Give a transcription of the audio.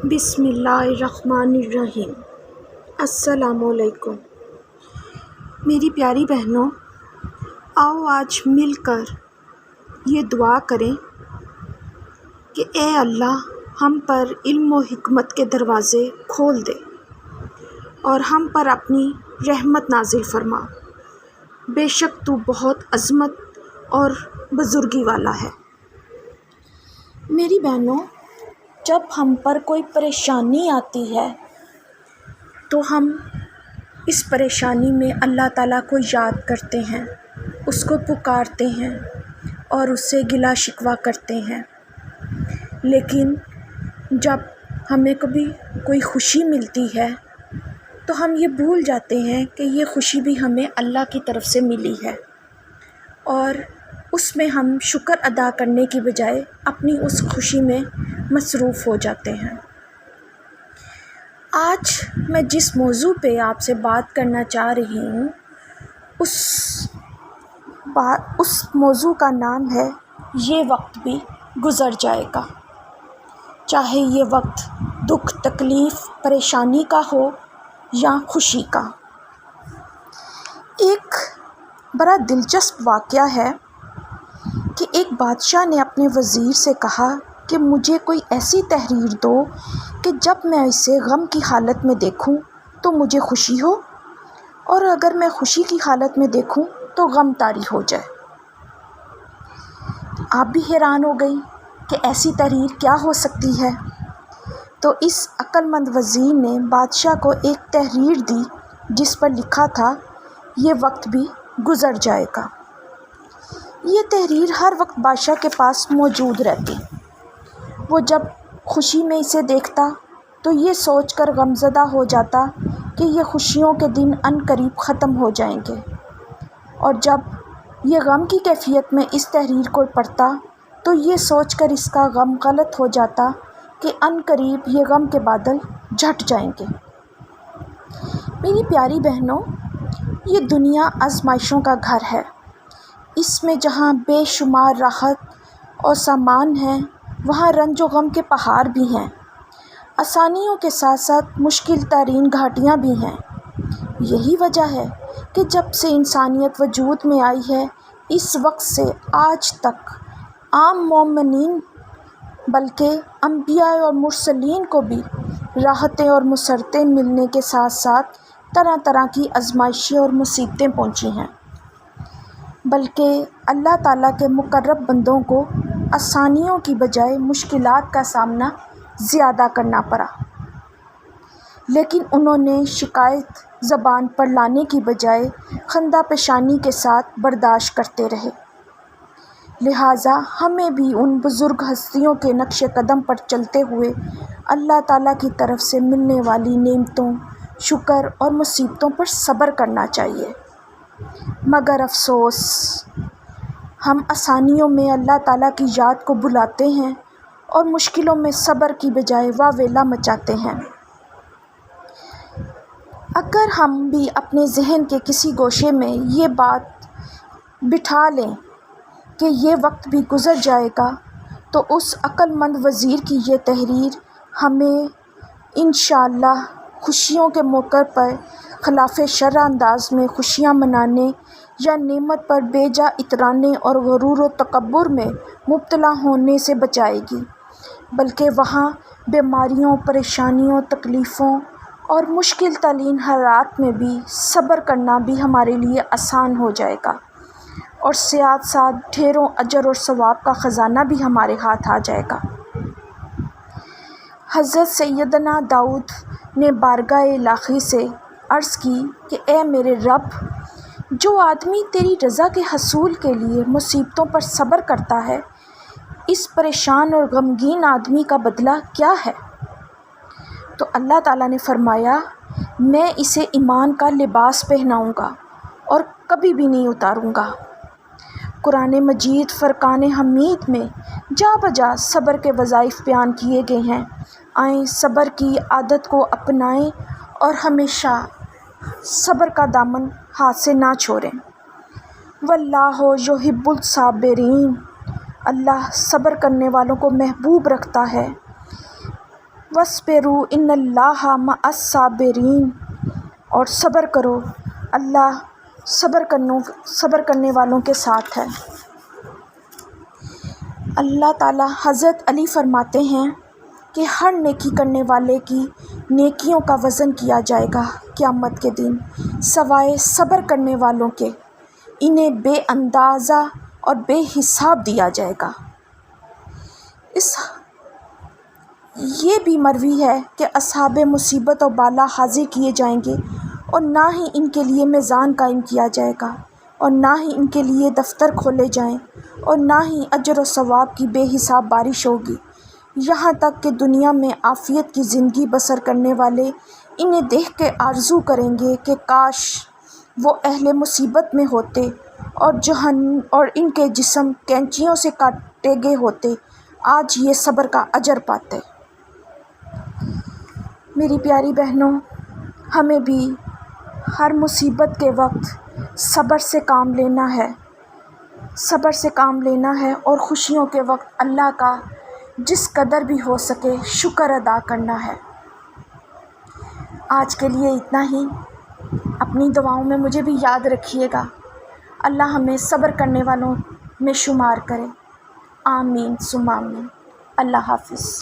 بسم اللہ الرحمن الرحیم۔ السلام علیکم میری پیاری بہنوں، آؤ آج مل کر یہ دعا کریں کہ اے اللہ ہم پر علم و حکمت کے دروازے کھول دے اور ہم پر اپنی رحمت نازل فرما۔ بے شک تو بہت عظمت اور بزرگی والا ہے۔ میری بہنوں، جب ہم پر کوئی پریشانی آتی ہے تو ہم اس پریشانی میں اللہ تعالیٰ کو یاد کرتے ہیں، اس کو پکارتے ہیں اور اس سے گلہ شکوہ کرتے ہیں۔ لیکن جب ہمیں کبھی کوئی خوشی ملتی ہے تو ہم یہ بھول جاتے ہیں کہ یہ خوشی بھی ہمیں اللہ کی طرف سے ملی ہے، اور اس میں ہم شکر ادا کرنے کی بجائے اپنی اس خوشی میں مصروف ہو جاتے ہیں۔ آج میں جس موضوع پہ آپ سے بات کرنا چاہ رہی ہوں اس موضوع کا نام ہے یہ وقت بھی گزر جائے گا۔ چاہے یہ وقت دکھ، تکلیف، پریشانی کا ہو یا خوشی کا۔ ایک بڑا دلچسپ واقعہ ہے کہ ایک بادشاہ نے اپنے وزیر سے کہا کہ مجھے کوئی ایسی تحریر دو کہ جب میں اسے غم کی حالت میں دیکھوں تو مجھے خوشی ہو، اور اگر میں خوشی کی حالت میں دیکھوں تو غم طاری ہو جائے۔ آپ بھی حیران ہو گئی کہ ایسی تحریر کیا ہو سکتی ہے؟ تو اس عقل مند وزیر نے بادشاہ کو ایک تحریر دی جس پر لکھا تھا یہ وقت بھی گزر جائے گا۔ یہ تحریر ہر وقت بادشاہ کے پاس موجود رہتی۔ وہ جب خوشی میں اسے دیکھتا تو یہ سوچ کر غمزدہ ہو جاتا کہ یہ خوشیوں کے دن عنقریب ختم ہو جائیں گے، اور جب یہ غم کی کیفیت میں اس تحریر کو پڑھتا تو یہ سوچ کر اس کا غم غلط ہو جاتا کہ عنقریب یہ غم کے بادل جھٹ جائیں گے۔ میری پیاری بہنوں، یہ دنیا آزمائشوں کا گھر ہے۔ اس میں جہاں بے شمار راحت اور سامان ہیں، وہاں رنج و غم کے پہاڑ بھی ہیں۔ آسانیوں کے ساتھ ساتھ مشکل ترین گھاٹیاں بھی ہیں۔ یہی وجہ ہے کہ جب سے انسانیت وجود میں آئی ہے، اس وقت سے آج تک عام مومنین بلکہ انبیاء اور مرسلین کو بھی راحتیں اور مسرتیں ملنے کے ساتھ ساتھ طرح طرح کی آزمائشیں اور مصیبتیں پہنچی ہیں، بلکہ اللہ تعالیٰ کے مقرب بندوں کو آسانیوں کی بجائے مشکلات کا سامنا زیادہ کرنا پڑا، لیکن انہوں نے شکایت زبان پر لانے کی بجائے خندہ پیشانی کے ساتھ برداشت کرتے رہے۔ لہٰذا ہمیں بھی ان بزرگ ہستیوں کے نقش قدم پر چلتے ہوئے اللہ تعالیٰ کی طرف سے ملنے والی نعمتوں، شکر اور مصیبتوں پر صبر کرنا چاہیے۔ مگر افسوس، ہم آسانیوں میں اللہ تعالیٰ کی یاد کو بھلاتے ہیں اور مشکلوں میں صبر کی بجائے واویلا مچاتے ہیں۔ اگر ہم بھی اپنے ذہن کے کسی گوشے میں یہ بات بٹھا لیں کہ یہ وقت بھی گزر جائے گا، تو اس عقل مند وزیر کی یہ تحریر ہمیں انشاءاللہ خوشیوں کے موقع پر خلاف شرع انداز میں خوشیاں منانے یا نعمت پر بے جا اترانے اور غرور و تکبر میں مبتلا ہونے سے بچائے گی، بلکہ وہاں بیماریوں، پریشانیوں، تکلیفوں اور مشکل ترین حالات میں بھی صبر کرنا بھی ہمارے لیے آسان ہو جائے گا، اور ساتھ ساتھ ڈھیروں اجر اور ثواب کا خزانہ بھی ہمارے ہاتھ آ جائے گا۔ حضرت سیدنا داؤد نے بارگاہ الہی سے عرض کی کہ اے میرے رب، جو آدمی تیری رضا کے حصول کے لیے مصیبتوں پر صبر کرتا ہے، اس پریشان اور غمگین آدمی کا بدلہ کیا ہے؟ تو اللہ تعالیٰ نے فرمایا، میں اسے ایمان کا لباس پہناؤں گا اور کبھی بھی نہیں اتاروں گا۔ قرآن مجید فرقان حمید میں جا بجا صبر کے وظائف بیان کیے گئے ہیں۔ آئیں صبر کی عادت کو اپنائیں اور ہمیشہ صبر کا دامن ہاتھ سے نہ چھوڑیں۔ واللہ یحب الصابرین، اللہ صبر کرنے والوں کو محبوب رکھتا ہے۔ وَاصْبِرُوا إِنَّ اللَّهَ مَعَ الصَّابِرِينَ، اور صبر کرو، اللہ صبر کرنے والوں کے ساتھ ہے۔ اللہ تعالیٰ حضرت علی فرماتے ہیں کہ ہر نیکی کرنے والے کی نیکیوں کا وزن کیا جائے گا قیامت کے دن، سوائے صبر کرنے والوں کے، انہیں بے اندازہ اور بے حساب دیا جائے گا۔ یہ بھی مروی ہے کہ اصحاب مصیبت و بالا حاضر کیے جائیں گے، اور نہ ہی ان کے لیے میزان قائم کیا جائے گا، اور نہ ہی ان کے لیے دفتر کھولے جائیں، اور نہ ہی اجر و ثواب کی بے حساب بارش ہوگی، یہاں تک کہ دنیا میں عافیت کی زندگی بسر کرنے والے انہیں دیکھ کے آرزو کریں گے کہ کاش وہ اہل مصیبت میں ہوتے اور ان کے جسم کینچیوں سے کاٹے گئے ہوتے، آج یہ صبر کا اجر پاتے۔ میری پیاری بہنوں، ہمیں بھی ہر مصیبت کے وقت صبر سے کام لینا ہے، اور خوشیوں کے وقت اللہ کا جس قدر بھی ہو سکے شکر ادا کرنا ہے۔ آج کے لیے اتنا ہی، اپنی دعاؤں میں مجھے بھی یاد رکھیے گا۔ اللہ ہمیں صبر کرنے والوں میں شمار کرے، آمین ثم آمین۔ اللہ حافظ۔